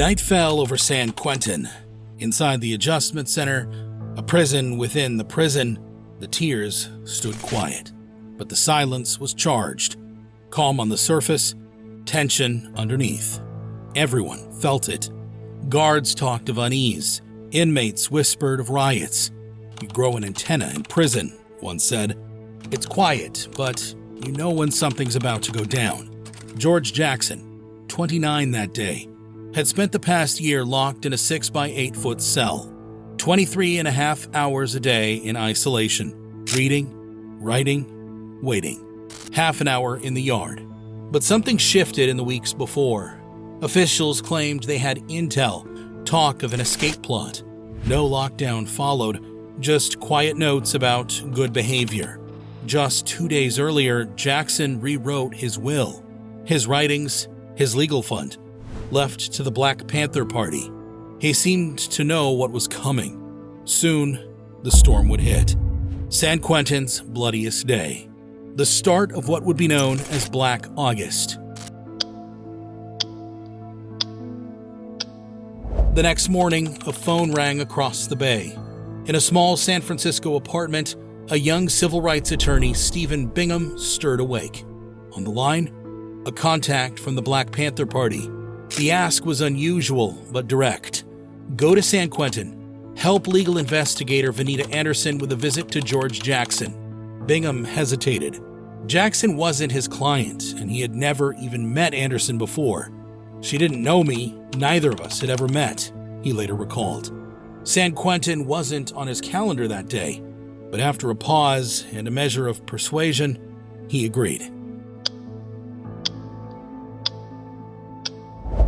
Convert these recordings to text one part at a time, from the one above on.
Night fell over San Quentin. Inside the adjustment center, a prison within the prison, the tears stood quiet. But the silence was charged. Calm on the surface, tension underneath. Everyone felt it. Guards talked of unease. Inmates whispered of riots. "You grow an antenna in prison," one said. "It's quiet, but you know when something's about to go down." George Jackson, 29 that day, had spent the past year locked in a 6-by-8-foot cell, 23 and a half hours a day in isolation, reading, writing, waiting, half an hour in the yard. But something shifted in the weeks before. Officials claimed they had intel, talk of an escape plot. No lockdown followed, just quiet notes about good behavior. Just 2 days earlier, Jackson rewrote his will. His writings, his legal fund, left to the Black Panther Party. He seemed to know what was coming. Soon, the storm would hit. San Quentin's bloodiest day. The start of what would be known as Black August. The next morning, a phone rang across the bay. In a small San Francisco apartment, a young civil rights attorney, Stephen Bingham, stirred awake. On the line, a contact from the Black Panther Party. The ask was unusual but direct. Go to San Quentin. Help legal investigator Vanita Anderson with a visit to George Jackson. Bingham hesitated. Jackson wasn't his client, and he had never even met Anderson before. "She didn't know me. Neither of us had ever met," he later recalled. San Quentin wasn't on his calendar that day, but after a pause and a measure of persuasion, he agreed.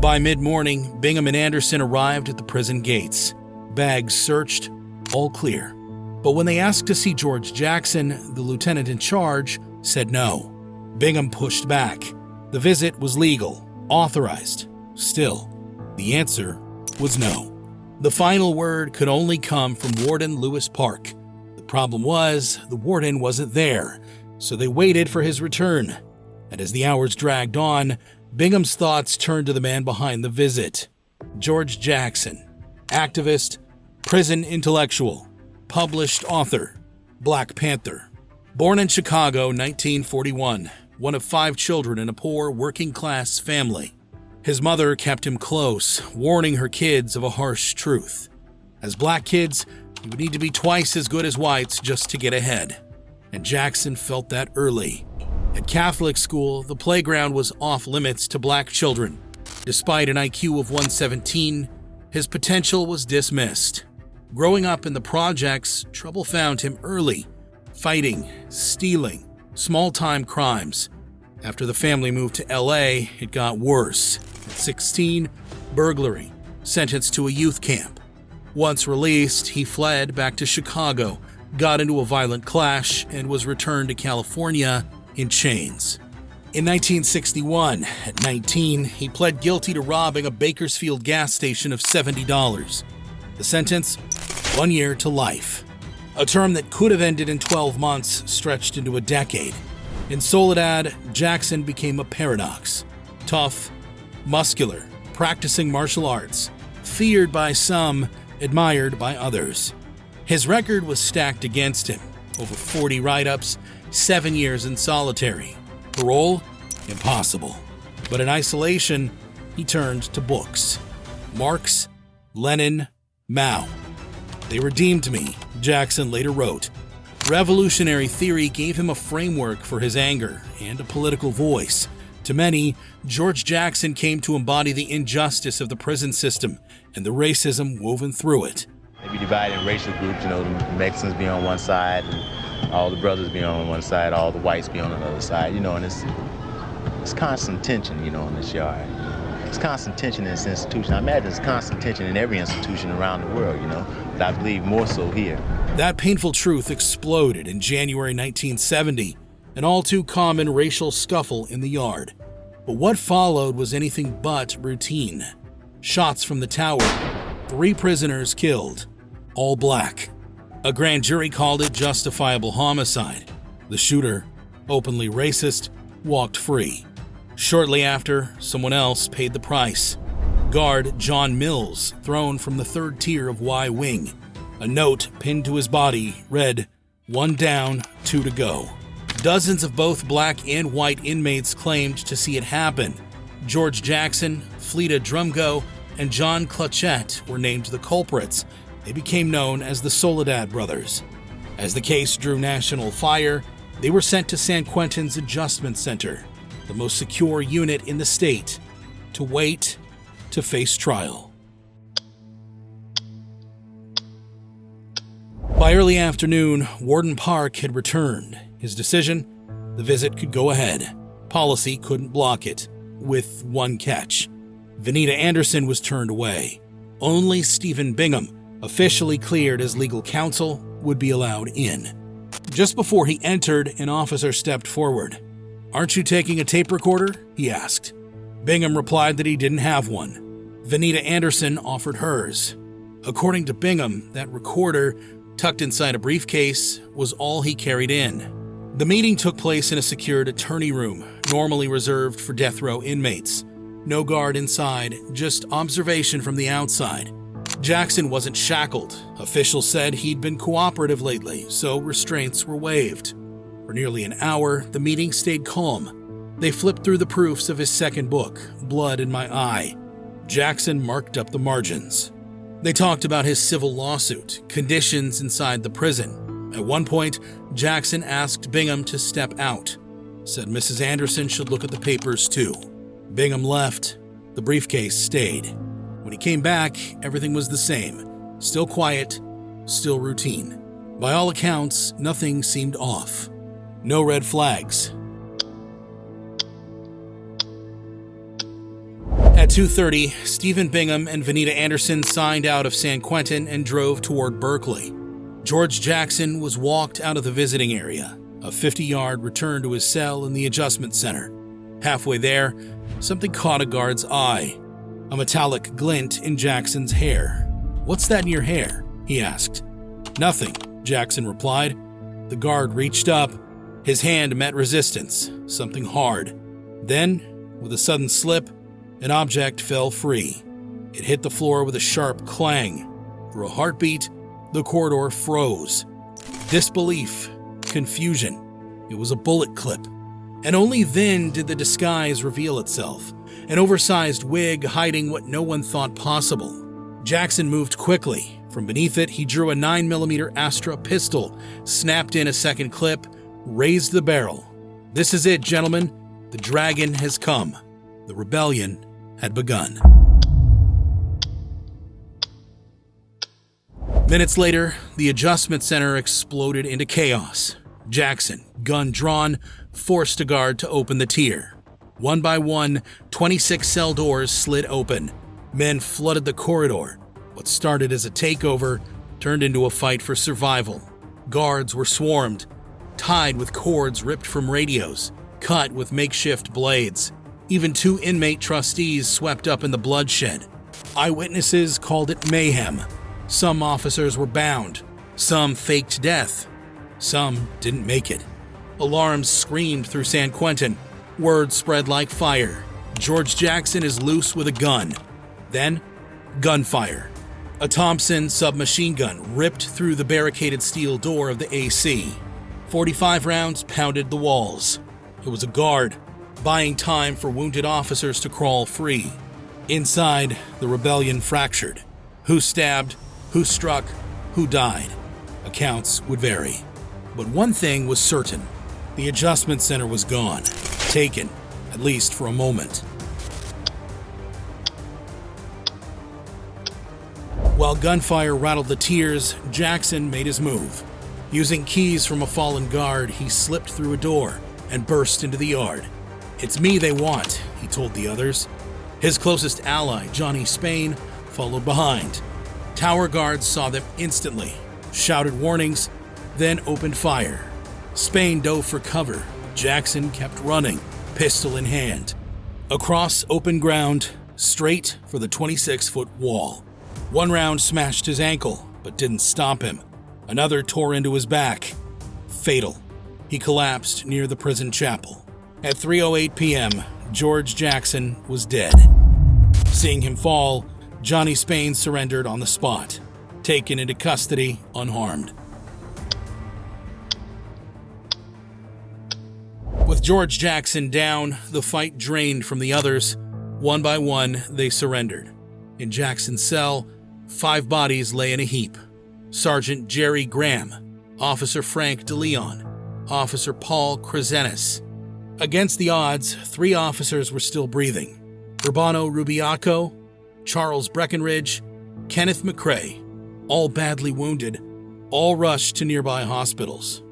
By mid-morning, Bingham and Anderson arrived at the prison gates. Bags searched, all clear. But when they asked to see George Jackson, the lieutenant in charge said no. Bingham pushed back. The visit was legal, authorized. Still, the answer was no. The final word could only come from Warden Lewis Park. The problem was, the warden wasn't there, so they waited for his return. And as the hours dragged on, Bingham's thoughts turned to the man behind the visit. George Jackson, activist, prison intellectual, published author, Black Panther. Born in Chicago, 1941, one of 5 children in a poor working-class family. His mother kept him close, warning her kids of a harsh truth. As black kids, you would need to be twice as good as whites just to get ahead. And Jackson felt that early. At Catholic school, the playground was off-limits to black children. Despite an IQ of 117, his potential was dismissed. Growing up in the projects, trouble found him early. Fighting, stealing, small-time crimes. After the family moved to LA, it got worse. At 16, burglary, sentenced to a youth camp. Once released, he fled back to Chicago, got into a violent clash, and was returned to California in chains. In 1961, at 19, he pled guilty to robbing a Bakersfield gas station of $70. The sentence? 1 year to life. A term that could have ended in 12 months stretched into a decade. In Soledad, Jackson became a paradox. Tough, muscular, practicing martial arts, feared by some, admired by others. His record was stacked against him. Over 40 write-ups, 7 years in solitary. Parole? Impossible. But in isolation, he turned to books. Marx, Lenin, Mao. They redeemed me, Jackson later wrote. Revolutionary theory gave him a framework for his anger and a political voice. To many, George Jackson came to embody the injustice of the prison system and the racism woven through it. They be divided in racial groups, the Mexicans be on one side, and all the brothers be on one side, all the whites be on another side, and it's constant tension, in this yard. It's constant tension in this institution. I imagine it's constant tension in every institution around the world, but I believe more so here. That painful truth exploded in January 1970, an all-too-common racial scuffle in the yard. But what followed was anything but routine. Shots from the tower, 3 prisoners killed, all black. A grand jury called it justifiable homicide. The shooter, openly racist, walked free. Shortly after, someone else paid the price. Guard John Mills thrown from the third tier of Y Wing. A note pinned to his body read, "1 down, 2 to go." Dozens of both black and white inmates claimed to see it happen. George Jackson, Fleta Drumgo, and John Clutchette were named the culprits. They became known as the Soledad Brothers. As the case drew national fire, they were sent to San Quentin's Adjustment Center, the most secure unit in the state, to wait to face trial. By early afternoon, Warden Park had returned. His decision? The visit could go ahead. Policy couldn't block it, with one catch. Venita Anderson was turned away. Only Stephen Bingham, officially cleared as legal counsel, would be allowed in. Just before he entered, an officer stepped forward. "Aren't you taking a tape recorder?" he asked. Bingham replied that he didn't have one. Venita Anderson offered hers. According to Bingham, that recorder, tucked inside a briefcase, was all he carried in. The meeting took place in a secured attorney room, normally reserved for death row inmates. No guard inside, just observation from the outside. Jackson wasn't shackled. Officials said he'd been cooperative lately, so restraints were waived. For nearly an hour, the meeting stayed calm. They flipped through the proofs of his second book, Blood in My Eye. Jackson marked up the margins. They talked about his civil lawsuit, conditions inside the prison. At one point, Jackson asked Bingham to step out, said Mrs. Anderson should look at the papers too. Bingham left. The briefcase stayed. When he came back, everything was the same. Still quiet, still routine. By all accounts, nothing seemed off. No red flags. At 2:30, Stephen Bingham and Venita Anderson signed out of San Quentin and drove toward Berkeley. George Jackson was walked out of the visiting area, a 50-yard return to his cell in the adjustment center. Halfway there, something caught a guard's eye. A metallic glint in Jackson's hair. "What's that in your hair?" he asked. "Nothing," Jackson replied. The guard reached up. His hand met resistance, something hard. Then, with a sudden slip, an object fell free. It hit the floor with a sharp clang. For a heartbeat, the corridor froze. Disbelief, confusion. It was a bullet clip. And only then did the disguise reveal itself. An oversized wig hiding what no one thought possible. Jackson moved quickly. From beneath it, he drew a 9mm Astra pistol, snapped in a second clip, raised the barrel. "This is it, gentlemen. The dragon has come." The rebellion had begun. Minutes later, the adjustment center exploded into chaos. Jackson, gun drawn, forced a guard to open the tier. One by one, 26 cell doors slid open. Men flooded the corridor. What started as a takeover turned into a fight for survival. Guards were swarmed, tied with cords ripped from radios, cut with makeshift blades. Even 2 inmate trustees swept up in the bloodshed. Eyewitnesses called it mayhem. Some officers were bound. Some faked death. Some didn't make it. Alarms screamed through San Quentin. Word spread like fire. George Jackson is loose with a gun. Then, gunfire. A Thompson submachine gun ripped through the barricaded steel door of the AC. 45 rounds pounded the walls. It was a guard, buying time for wounded officers to crawl free. Inside, the rebellion fractured. Who stabbed, who struck, who died. Accounts would vary. But one thing was certain. The adjustment center was gone. Taken, at least for a moment. While gunfire rattled the tiers, Jackson made his move. Using keys from a fallen guard, he slipped through a door and burst into the yard. "It's me they want," he told the others. His closest ally, Johnny Spain, followed behind. Tower guards saw them instantly, shouted warnings, then opened fire. Spain dove for cover. Jackson kept running, pistol in hand. Across open ground, straight for the 26-foot wall. One round smashed his ankle, but didn't stop him. Another tore into his back. Fatal. He collapsed near the prison chapel. At 3:08 p.m., George Jackson was dead. Seeing him fall, Johnny Spain surrendered on the spot, taken into custody unharmed. With George Jackson down, the fight drained from the others. One by one, they surrendered. In Jackson's cell, 5 bodies lay in a heap. Sergeant Jerry Graham, Officer Frank DeLeon, Officer Paul Krasenis. Against the odds, 3 officers were still breathing. Urbano Rubiaco, Charles Breckenridge, Kenneth McCrae, all badly wounded, all rushed to nearby hospitals.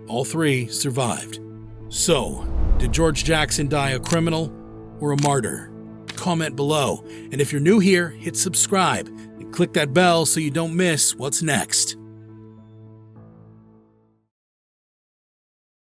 All 3 survived. So, did George Jackson die a criminal or a martyr? Comment below, and if you're new here, hit subscribe and click that bell so you don't miss what's next.